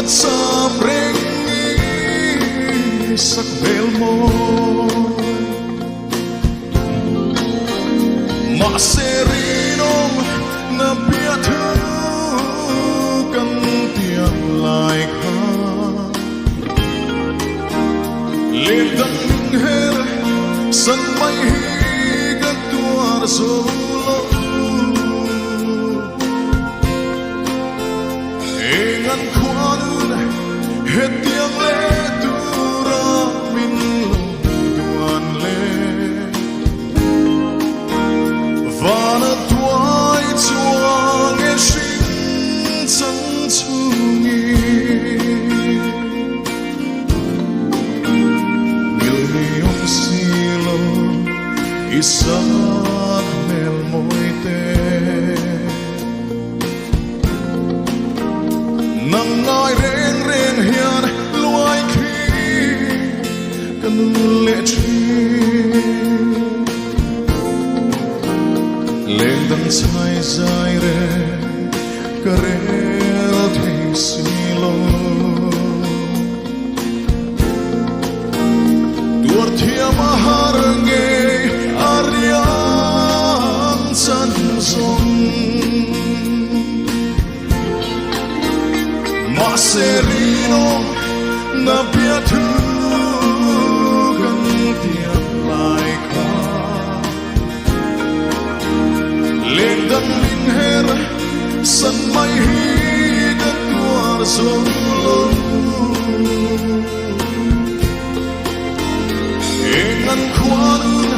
at samring isak belmo maserinong nabiatukan tiang laika lindang her san may higat tuar solo ingan kuanun hetiang le tura min tuan le vana tuai chuang e shin sang chungi milniom silo isat mel moite nang ngai reng reng hian luai khi kan le chi lên đằng sai dài re kare thei silo tuar thia mahar nge arian san song maserino na piatu kan tiang laika lendang linh her san mai higat tuar solo engan kuanun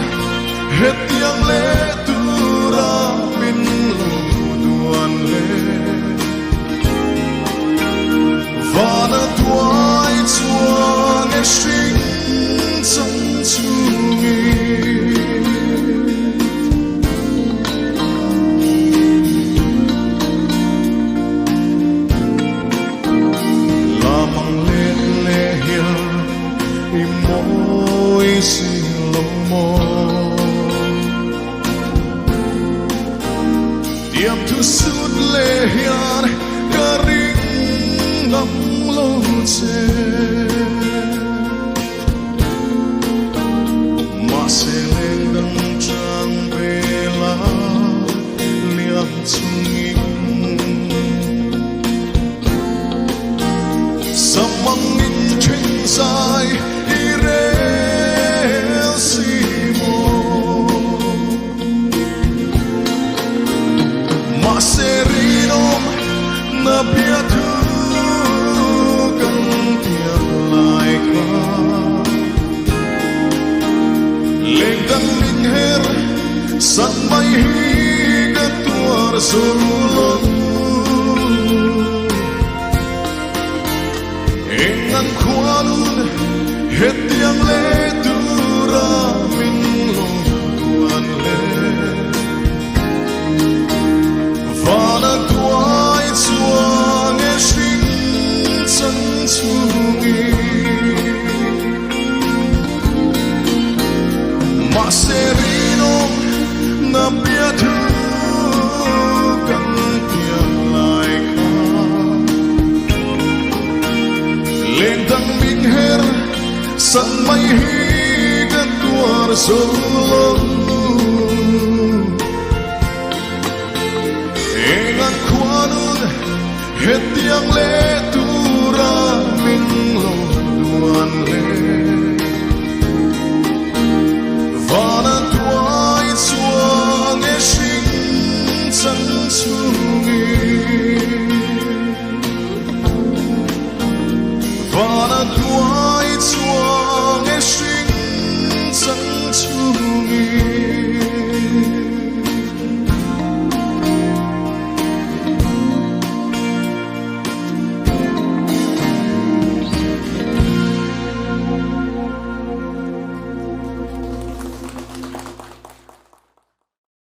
hetiang le tura min lo tuan le vana tuai chuang e shin sang chungi lamang le le hia imoi silomo tiam tu sut le hian karing ngam lo che ma se lên đằng trang vela liang chung samang in chen sai ire simo ma serino na piatu kan tiang laika lendang linh her san mai higat tuar solo engan kuanun hetiang le tura min lo tuan le vana tuai chuang e shin sang chungi maserino na piatu kan tiang laika lendang min her san mai higat tuar solo engan kuanun hetiang le tura min lo tuan le vana tuai chuang e shin sang chungi vana